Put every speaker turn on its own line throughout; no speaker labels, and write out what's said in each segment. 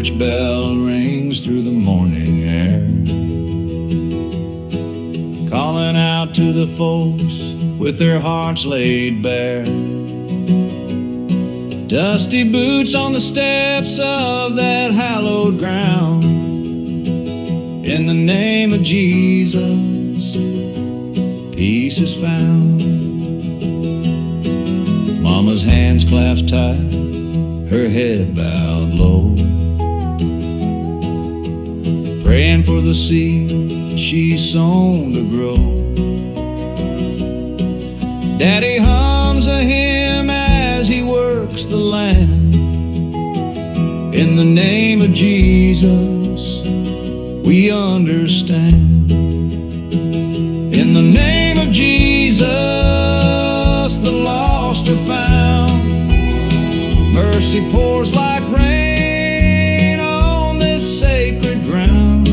church bell rings through the morning air, calling out to the folks with their hearts laid bare. Dusty boots on the steps of that hallowed ground. In the name of Jesus, peace is found. Mama's hands clasped tight, her head bowed low, praying for the seed she's sown to grow. Daddy hums a hymn as he works the land. In the name of Jesus, we understand. In the name of Jesus, the lost are found. Mercy pours like rain on this sacred ground.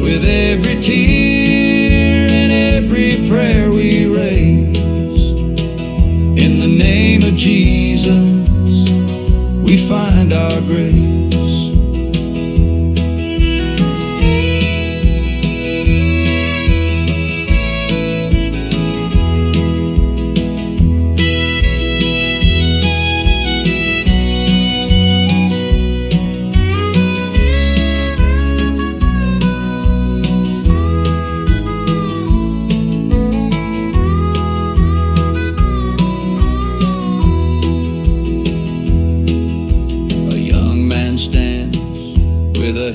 With every tear and every prayer we raise, in the name of Jesus, we find our grace.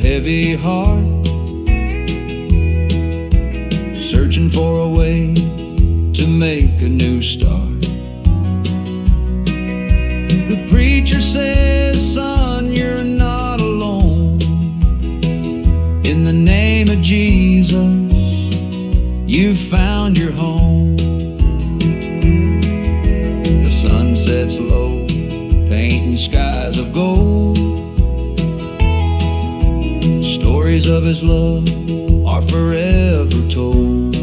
Heavy heart, searching for a way to make a new start. The preacher says, son, you're not alone. In the name of Jesus, you found your home. The sun sets low, painting skies of gold. Stories of his love are forever told.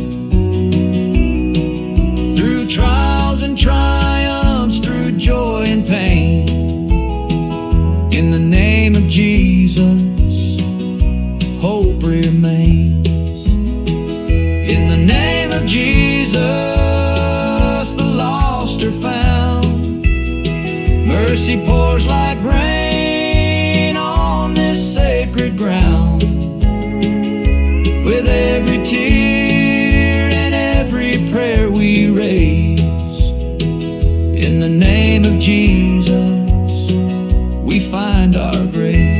Through trials and triumphs, through joy and pain, in the name of Jesus, hope remains. In the name of Jesus, the lost are found. Mercy pours like rain on this sacred ground. With every tear and every prayer we raise, in the name of Jesus, we find our grace.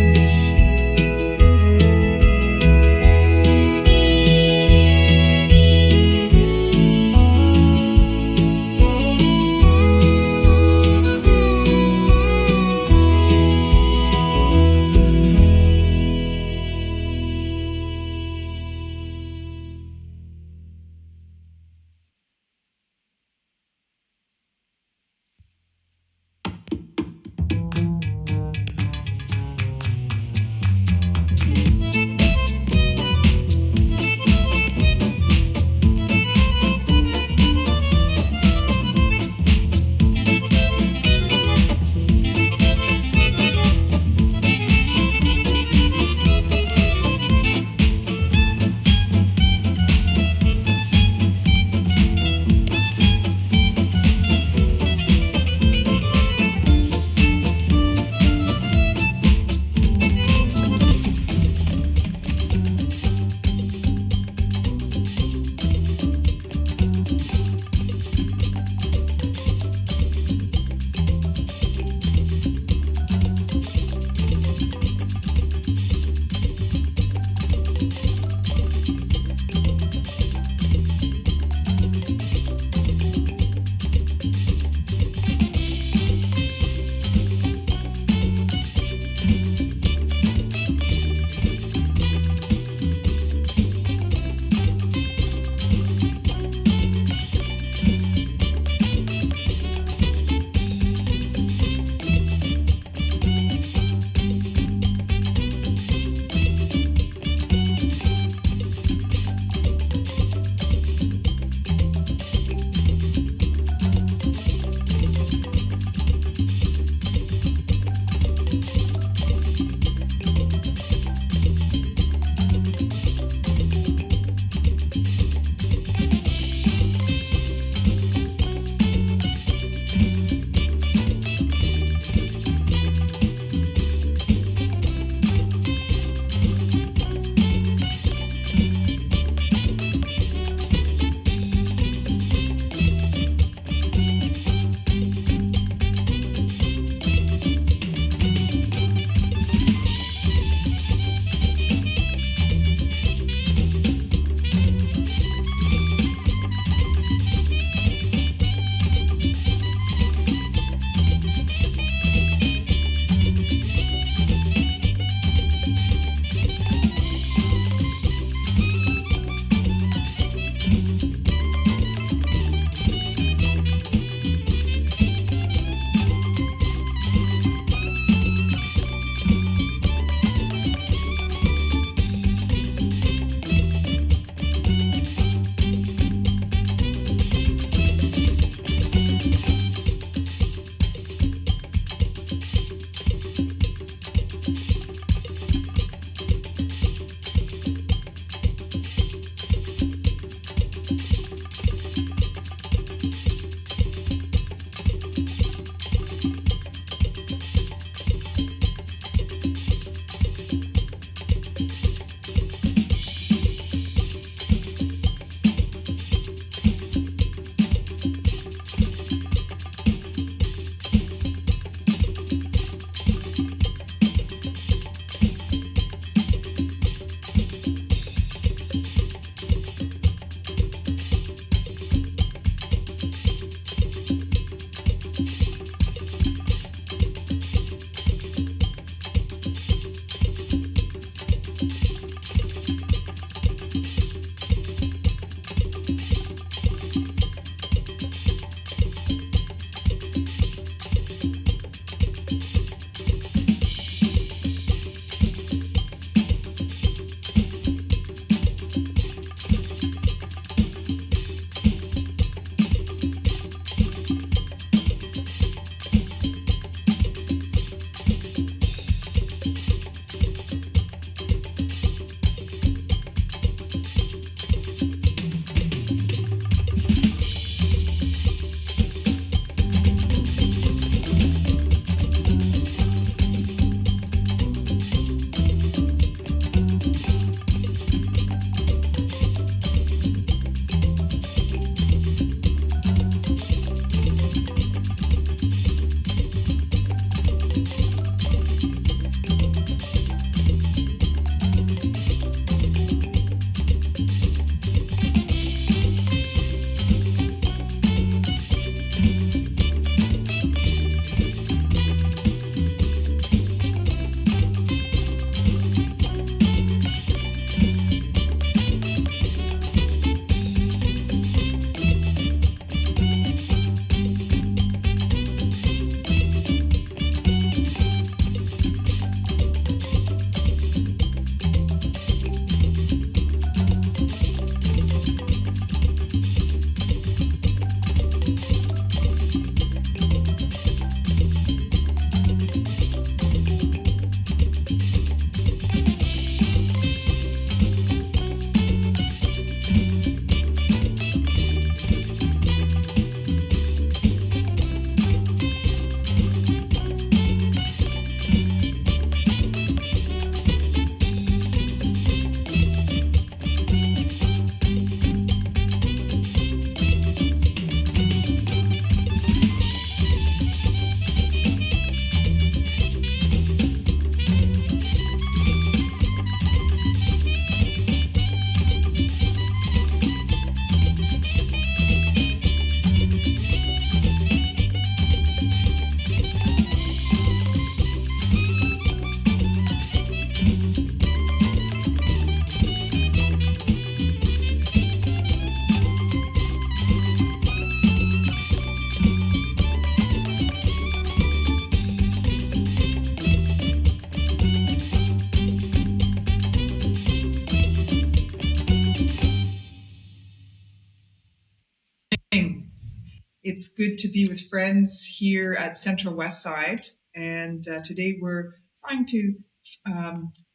It's good to be with friends here at Central Westside, and today we're trying to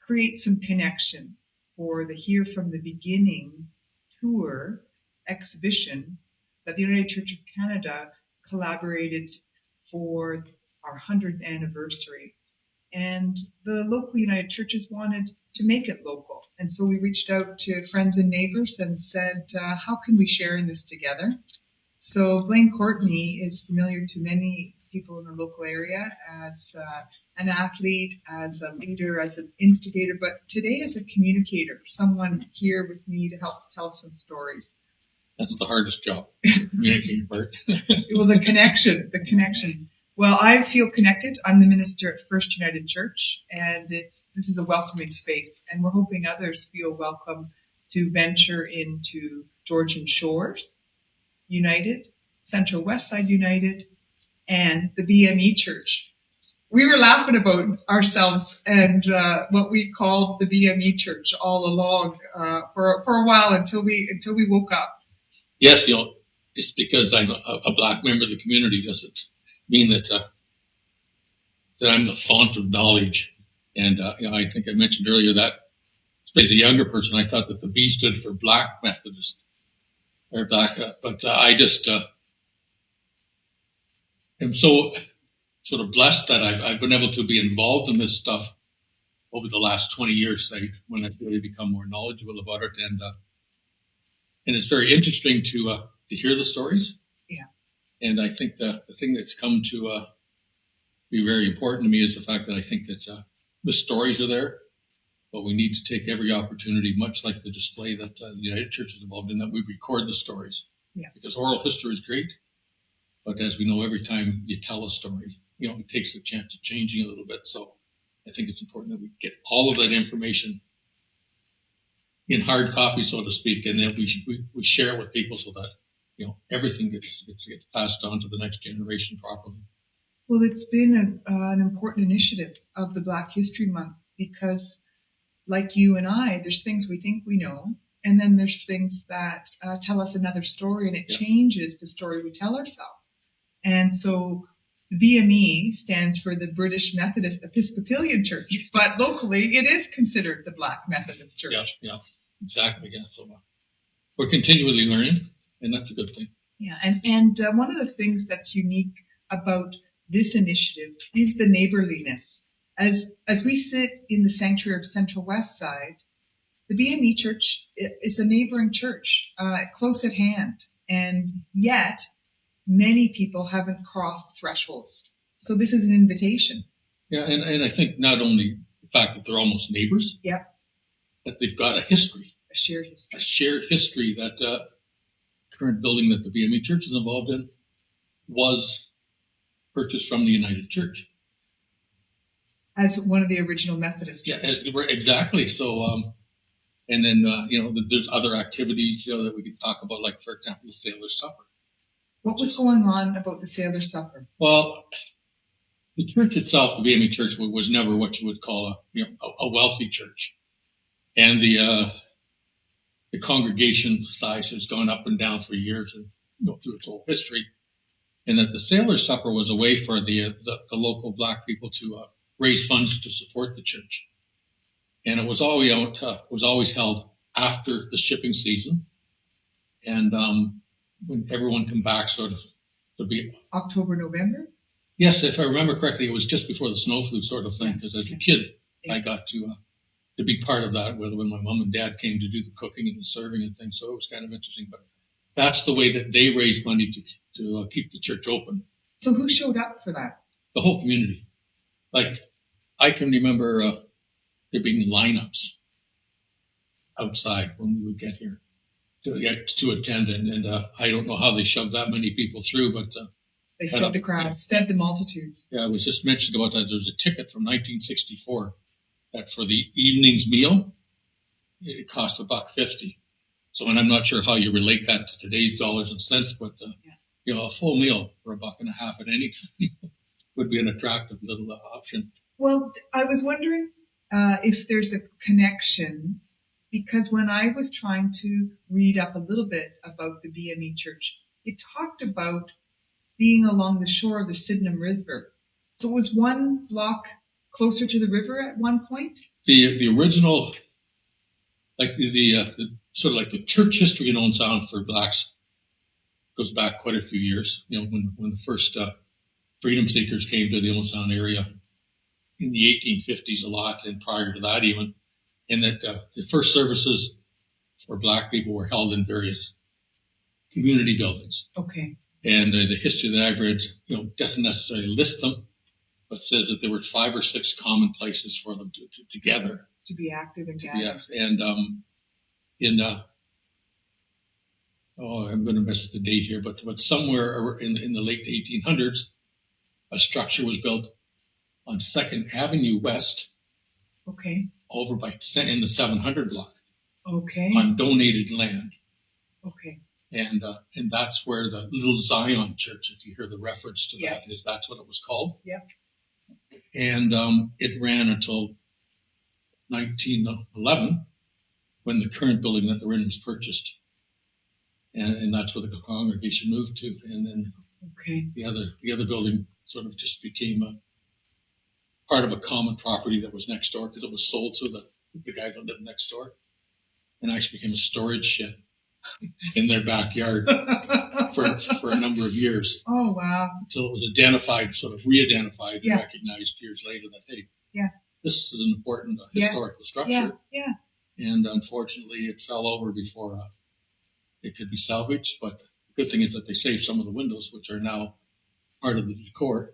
create some connections for the Here from the Beginning tour exhibition that the United Church of Canada collaborated for our 100th anniversary. And the local United Churches wanted to make it local. And so we reached out to friends and neighbors and said, how can we share in this together? So Blaine Courtney is familiar to many people in the local area as an athlete, as a leader, as an instigator, but today as a communicator, someone here with me to help tell some stories.
That's the hardest job, communicating part.
Well, the connection. Well, I feel connected. I'm the minister at First United Church, and this is a welcoming space, and we're hoping others feel welcome to venture into Georgian Shores United, Central Westside United, and the BME Church. We were laughing about ourselves and what we called the BME Church all along for a while until we woke up.
Yes, just because I'm a black member of the community doesn't mean that I'm the font of knowledge. And I think I mentioned earlier that as a younger person, I thought that the B stood for Black Methodist. Or black, but I just am so sort of blessed that I've been able to be involved in this stuff over the last 20 years, when I've really become more knowledgeable about it, and it's very interesting to hear the stories.
Yeah.
And I think the thing that's come to be very important to me is the fact that I think that the stories are there. But we need to take every opportunity, much like the display that the United Church is involved in, that we record the stories.
Yeah.
Because oral history is great, but as we know, every time you tell a story, it takes the chance of changing a little bit. So I think it's important that we get all of that information in hard copy, so to speak, and then we share it with people so that everything gets passed on to the next generation properly.
Well, it's been an important initiative of the Black History Month because, like you and I, there's things we think we know, and then there's things that tell us another story, and it changes the story we tell ourselves. And so the BME stands for the British Methodist Episcopalian Church, but locally it is considered the Black Methodist Church.
Yeah, exactly. Yeah, so we're continually learning, and that's a good thing.
Yeah, and one of the things that's unique about this initiative is the neighborliness. As we sit in the sanctuary of Central Westside, the BME Church is a neighboring church, close at hand, and yet many people haven't crossed thresholds. So this is an invitation.
Yeah, and I think not only the fact that they're almost neighbors, that they've got a history.
A shared history.
A shared history that current building that the BME Church is involved in was purchased from the United Church.
As one of the original Methodist churches.
Yeah, exactly. So, and then, there's other activities, that we could talk about, like, for example, the Sailor's Supper.
What was going on about the Sailor's Supper?
Well, the church itself, the BME Church, was never what you would call a wealthy church. And the congregation size has gone up and down for years and through its whole history. And that the Sailor's Supper was a way for the local black people to raise funds to support the church. And it was always held after the shipping season. And when everyone come back, sort of, to be
October, November?
Yes, if I remember correctly, it was just before the snow flew sort of thing, because as a kid, I got to be part of that when my mom and dad came to do the cooking and the serving and things. So it was kind of interesting. But that's the way that they raised money to keep the church open.
So who showed up for that?
The whole community. Like, I can remember there being lineups outside when we would get here to attend, and I don't know how they shoved that many people through, but
they fed the crowds, fed the multitudes.
Yeah, I was just mentioning about that. There was a ticket from 1964 that for the evening's meal, it cost $1.50. So, and I'm not sure how you relate that to today's dollars and cents, but a full meal for $1.50 at any time would be an attractive little option.
Well, I was wondering if there's a connection, because when I was trying to read up a little bit about the BME Church, it talked about being along the shore of the Sydenham River. So it was one block closer to the river at one point?
The original, like the sort of like the church history in Owen Sound for blacks goes back quite a few years. You know, when the first freedom seekers came to the Owen Sound area in the 1850s a lot, and prior to that even, and that the first services for black people were held in various community buildings.
Okay.
And the history that I've read, you know, doesn't necessarily list them, but says that there were 5 or 6 common places for them to gather.
To be active and gather.
Yes, and I'm going to miss the date here, but somewhere in the late 1800s, a structure was built on 2nd Avenue West.
Okay.
Over in the 700 block.
Okay.
On donated land.
Okay.
And that's where the Little Zion Church, if you hear the reference to that, that's what it was called.
Yeah.
And it ran until 1911, when the current building that they're in was purchased. And that's where the congregation moved to. And then the other building sort of just became a part of a common property that was next door, because it was sold to the guy that lived next door, and actually became a storage shed in their backyard for a number of years.
Oh, wow.
Until it was identified, sort of re-identified and recognized years later that, hey, this is an important historical structure.
Yeah.
And unfortunately, it fell over before it could be salvaged. But the good thing is that they saved some of the windows, which are now part of the decor.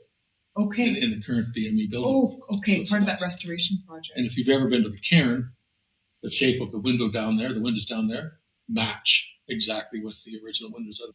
Okay.
In the current BME building.
Oh, okay. So part of that restoration project.
And if you've ever been to the cairn, the shape of the window down there, the windows down there, match exactly with the original windows of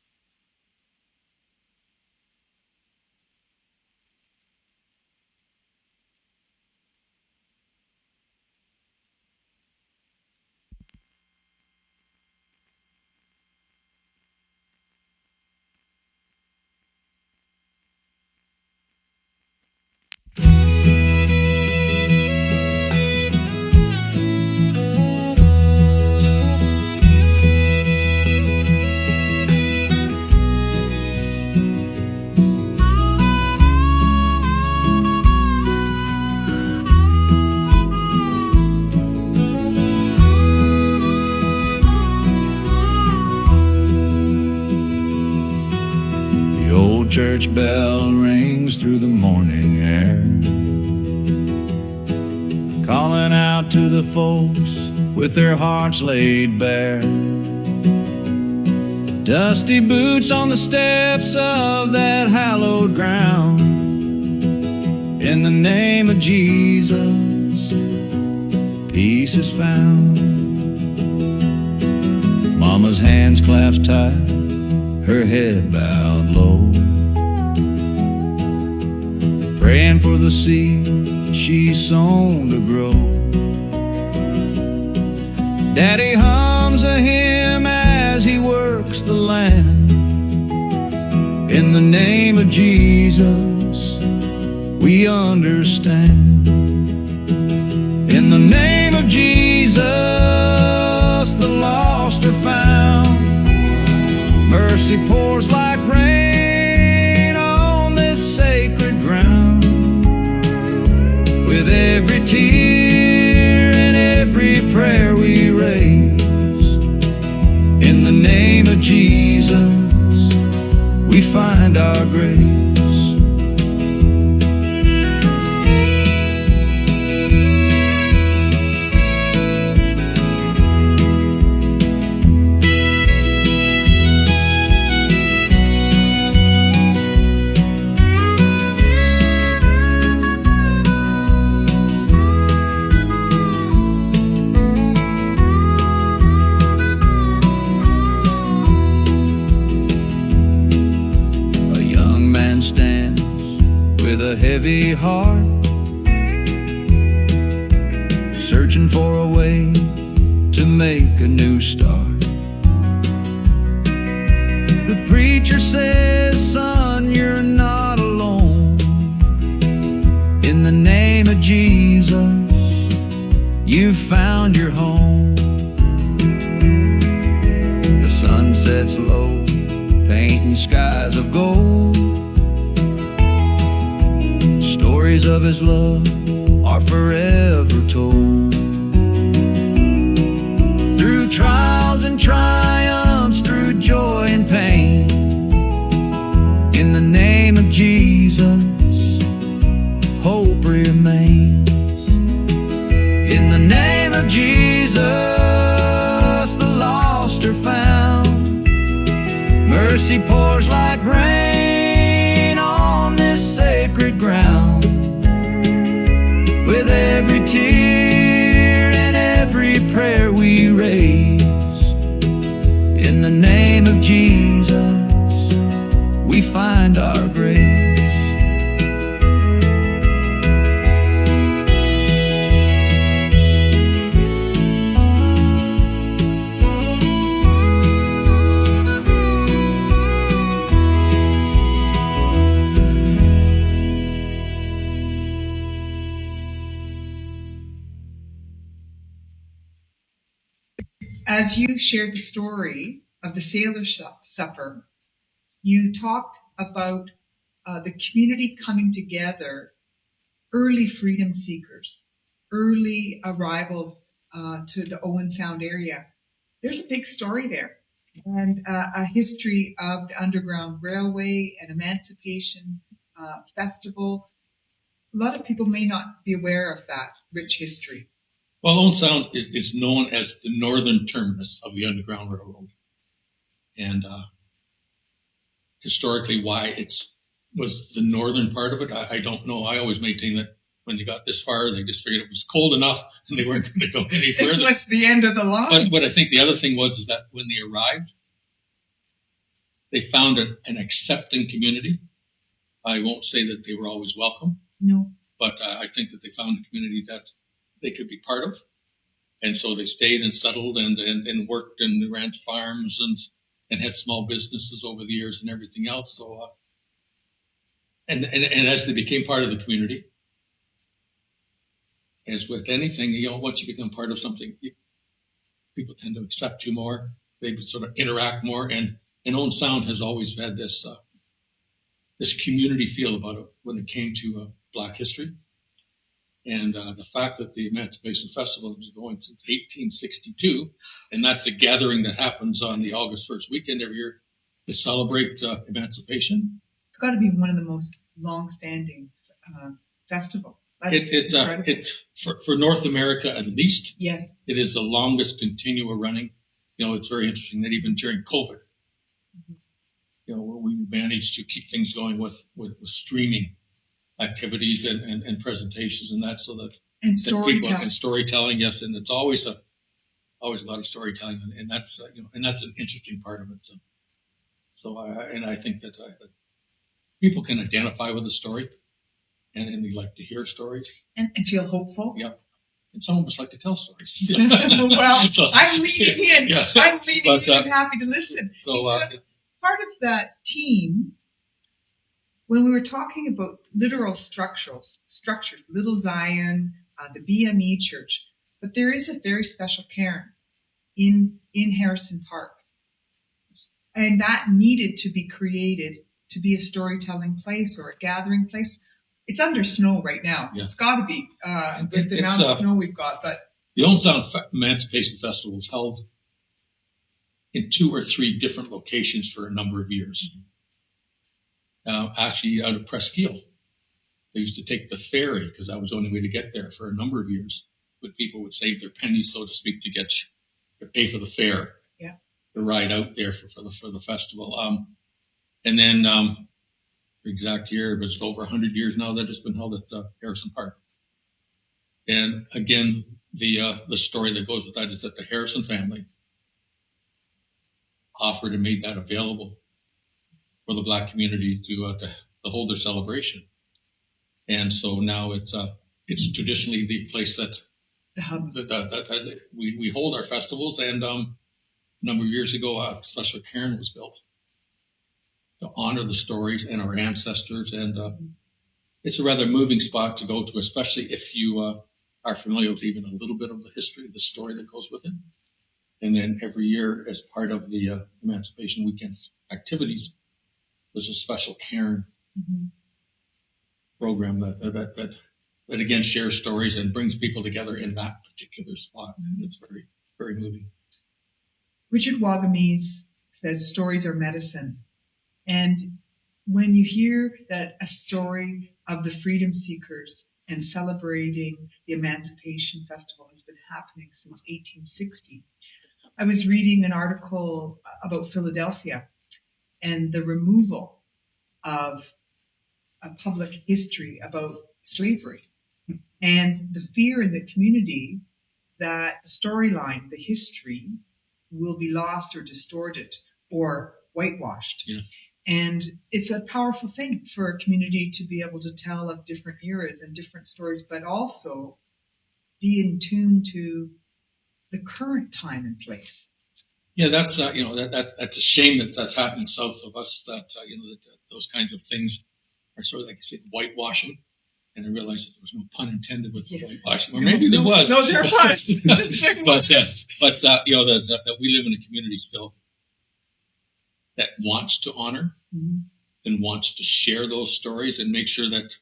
church bell rings through the morning air, calling out to the folks with their hearts laid bare. Dusty boots on the steps of that hallowed ground. In the name of Jesus, peace is found. Mama's hands clasped tight, her head bowed low, praying for the seed she's sown to grow. Daddy hums a hymn as he works the land. In the name of Jesus, we understand. In the name of Jesus, the lost are found. Mercy pours like rain on this sacred ground. With every tear and every prayer we raise, in the name of Jesus, we find our grace. Heavy heart, searching for a way to make a new start. The preacher says, son, you're not alone. In the name of Jesus, you've found your home. The sun sets low, painting skies of gold. stories of his love are forever told. Through trials and triumphs, through joy and pain, in the name of Jesus, hope remains. In the name of Jesus, the lost are found. Mercy pours like rain on this sacred ground. With every tear and every prayer we raise, in the name of Jesus, we find our grace.
As you shared the story of the Sailor Supper, you talked about the community coming together, early freedom seekers, early arrivals to the Owen Sound area. There's a big story there, and a history of the Underground Railway and Emancipation Festival. A lot of people may not be aware of that rich history.
Well, Owen Sound is known as the northern terminus of the Underground Railroad. And historically, why it was the northern part of it, I don't know. I always maintain that when they got this far, they just figured it was cold enough and they weren't going to go any further.
It was the end of the line.
But I think the other thing was is that when they arrived, they found an accepting community. I won't say that they were always welcome.
No.
But I think that they found a community that they could be part of. And so they stayed and settled and worked and ran farms and had small businesses over the years and everything else. So, and as they became part of the community, as with anything, once you become part of something, people tend to accept you more. They sort of interact more. And Owen Sound has always had this community feel about it when it came to Black history. And the fact that the Emancipation Festival was going since 1862, and that's a gathering that happens on the August 1st weekend every year to celebrate emancipation.
It's got to be one of the most long-standing festivals.
It's for North America at least.
Yes,
it is the longest continua running. It's very interesting that even during COVID, we managed to keep things going with streaming activities and presentations and that, so that
and storytelling
and storytelling, yes, and it's always a lot of storytelling, and that's and that's an interesting part of it. So I think that people can identify with the story, and they like to hear stories
and feel hopeful.
Yep. And some of us like to tell stories.
Well, so, I'm leaning in.
Yeah.
I'm leaning in and happy to listen.
So
part of that team, when we were talking about literal structures, Little Zion, the BME Church, but there is a very special cairn in Harrison Park. And that needed to be created to be a storytelling place or a gathering place. It's under snow right now. Yeah. It's got to be the amount of snow we've got. But
the Owen Sound Emancipation Festival was held in 2 or 3 different locations for a number of years. Actually, out of Presqu'île, they used to take the ferry because that was the only way to get there for a number of years. But people would save their pennies, so to speak, to pay for the fare, to ride out there for the festival. And then the exact year, it was over 100 years now that it's been held at Harrison Park. And again, the story that goes with that is that the Harrison family offered and made that available for the Black community to hold their celebration. And so now it's traditionally the place that we hold our festivals. And a number of years ago, a special cairn was built to honor the stories and our ancestors. And it's a rather moving spot to go to, especially if you are familiar with even a little bit of the history, the story that goes with it. And then every year, as part of the Emancipation Weekend activities, there's a special cairn program that again shares stories and brings people together in that particular spot. And it's very, very moving.
Richard Wagamese says stories are medicine. And when you hear that a story of the freedom seekers and celebrating the Emancipation Festival has been happening since 1860, I was reading an article about Philadelphia and the removal of a public history about slavery and the fear in the community that the storyline, the history, will be lost or distorted or whitewashed.
Yeah.
And it's a powerful thing for a community to be able to tell of different eras and different stories, but also be in tune to the current time and place.
Yeah, that's that's a shame that that's happening south of us. That that those kinds of things are sort of like you said, whitewashing. And I realized that there was no pun intended with the whitewashing, or maybe there was.
No, there was.
but that we live in a community still that wants to honor and wants to share those stories and make sure that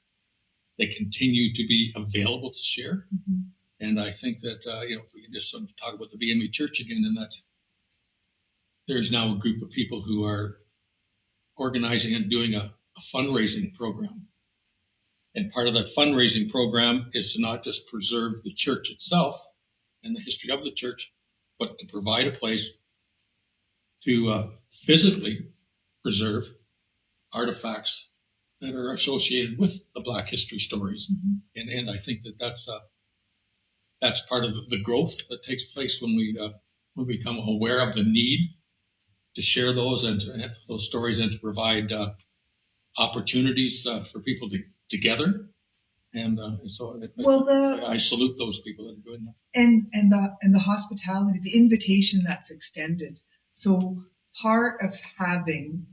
they continue to be available to share.
Mm-hmm.
And I think that if we can just sort of talk about the BME Church again, and that there's now a group of people who are organizing and doing a fundraising program. And part of that fundraising program is to not just preserve the church itself and the history of the church, but to provide a place to physically preserve artifacts that are associated with the Black history stories. Mm-hmm. And I think that that's part of the growth that takes place when we become aware of the need to share those those stories and to provide opportunities for people to together, and so I salute those people that are doing that.
And the hospitality, the invitation that's extended. So part of having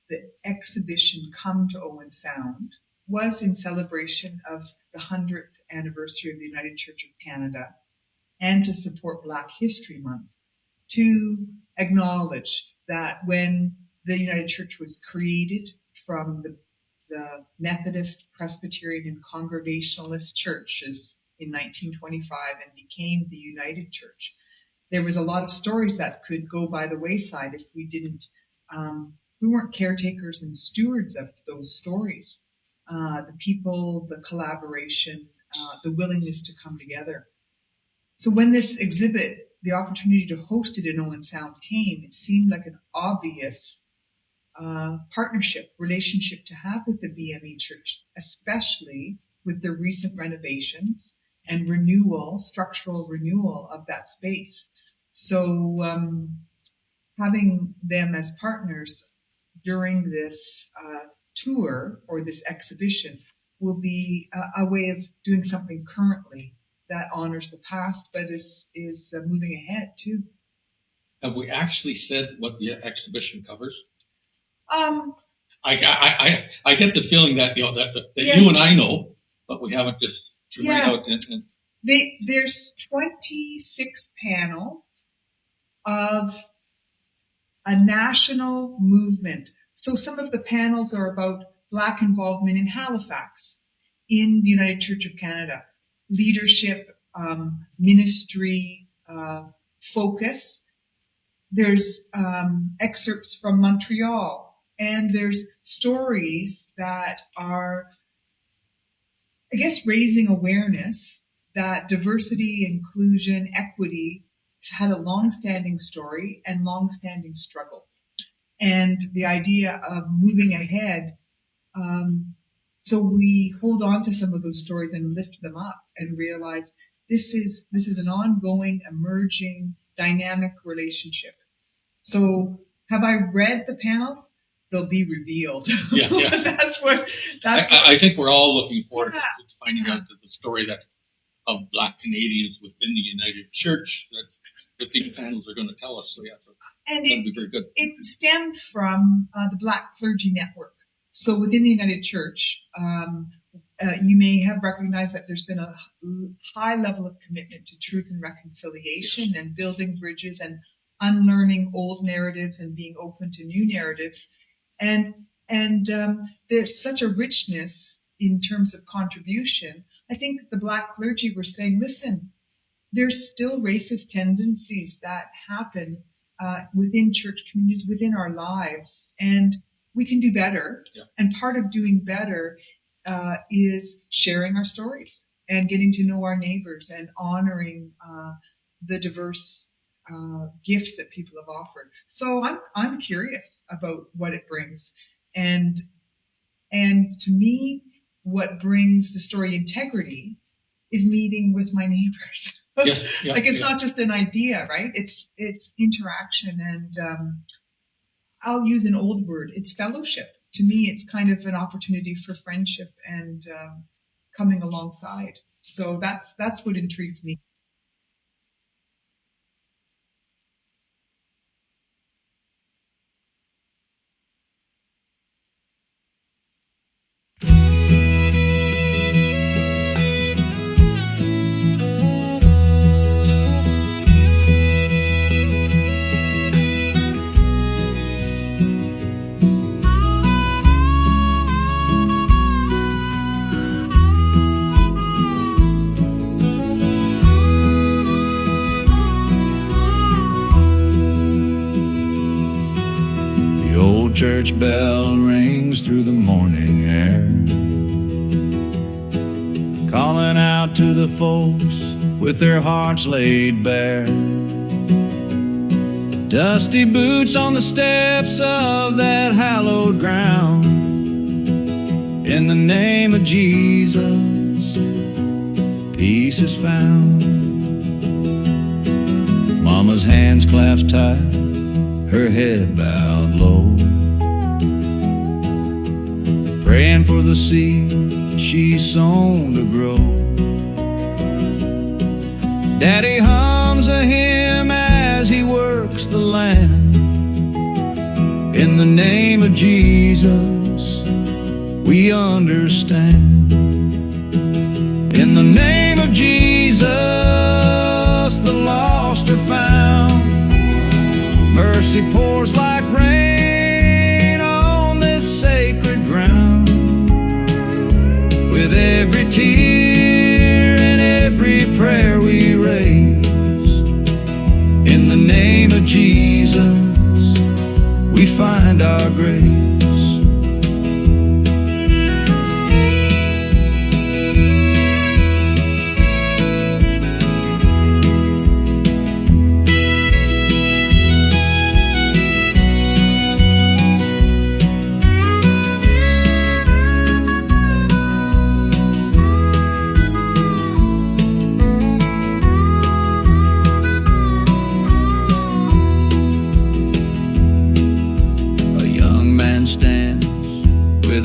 the exhibition come to Owen Sound was in celebration of the 100th anniversary of the United Church of Canada, and to support Black History Month, to acknowledge that when the United Church was created from the Methodist, Presbyterian, and Congregationalist churches in 1925 and became the United Church, there was a lot of stories that could go by the wayside if we didn't, we weren't caretakers and stewards of those stories. The people, the collaboration, the willingness to come together. So when this exhibit, the opportunity to host it in Owen Sound came, it seemed like an obvious partnership, relationship to have with the BME Church, especially with the recent renovations and renewal, structural renewal of that space. So having them as partners during this tour or this exhibition will be a way of doing something currently that honors the past, but is moving ahead too.
Have we actually said what the exhibition covers? I get the feeling that you and I know, but we haven't just right out.
There's 26 panels of a national movement. So some of the panels are about Black involvement in Halifax, in the United Church of Canada, leadership, ministry, focus. There's excerpts from Montreal. And there's stories that are, I guess, raising awareness that diversity, inclusion, equity had a long-standing story and long-standing struggles. And the idea of moving ahead, so we hold on to some of those stories and lift them up and realize this is an ongoing, emerging, dynamic relationship. So have I read the panels? They'll be revealed.
Yeah. I think we're all looking forward to finding out the story of Black Canadians within the United Church that these panels are going to tell us. So that'll be very good.
It stemmed from the Black Clergy Network. So within the United Church, you may have recognized that there's been a high level of commitment to truth and reconciliation and building bridges and unlearning old narratives and being open to new narratives. And there's such a richness in terms of contribution, I think the Black clergy were saying, listen, there's still racist tendencies that happen within church communities, within our lives, and we can do better.
Yeah.
And part of doing better is sharing our stories and getting to know our neighbors and honoring the diverse gifts that people have offered. So I'm curious about what it brings, and to me, what brings the story integrity is meeting with my neighbors.
Yes, yeah,
like it's
yeah.
not just an idea, right? It's interaction, and I'll use an old word. It's fellowship. To me, it's kind of an opportunity for friendship and coming alongside. So that's what intrigues me.
The old church bell rings through the morning air, calling out to the folks with their hearts laid bare. Dusty boots on the steps of that hallowed ground. In the name of Jesus, peace is found. Mama's hands clasped tight, her head bowed low, praying for the seed she's sown to grow. Daddy hums a hymn as he works the land. In the name of Jesus, we understand. In the name of Jesus, the lost are found. Mercy pours like rain on this sacred ground. With every tear and every prayer we raise, in the name of Jesus, we find our grace.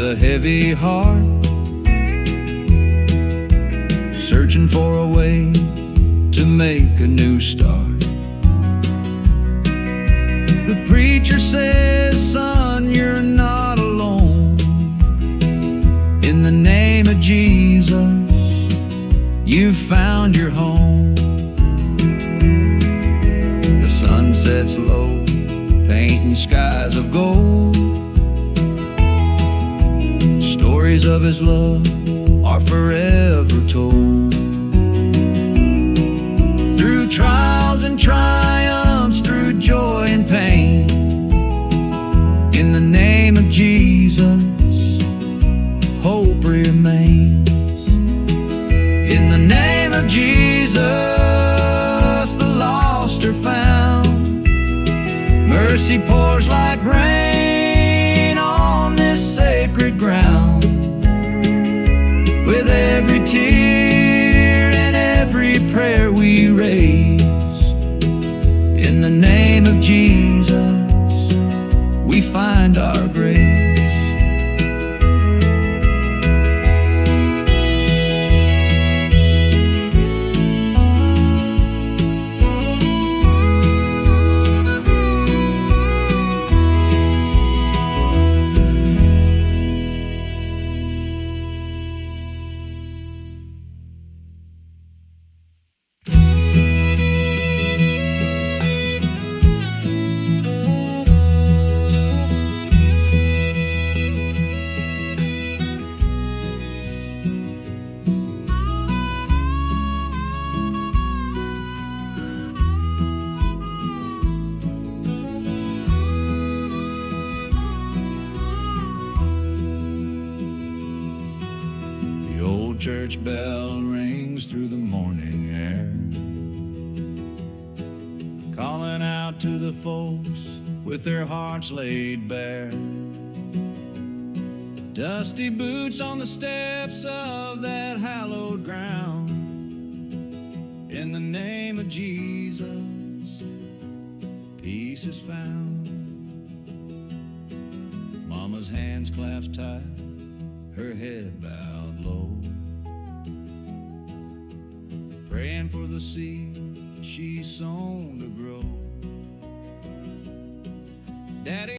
A heavy heart, searching for a way to make a new start. The preacher says, son, you're not alone. In the name of Jesus, you found your home. The sun sets low, painting skies of gold. Stories of his love are forever told. Through trials and triumphs, through joy and pain, in the name of Jesus, hope remains. In the name of Jesus, the lost are found. Mercy pours like rain on this sacred ground. With every tear and every prayer we raise, in the name of Jesus, we find our grace. church bell rings through the morning air, calling out to the folks with their hearts laid bare. Dusty boots on the steps of that hallowed ground. In the name of Jesus, peace is found. Mama's hands clasped tight, her head bowed low, praying for the seed she's sown to grow. Daddy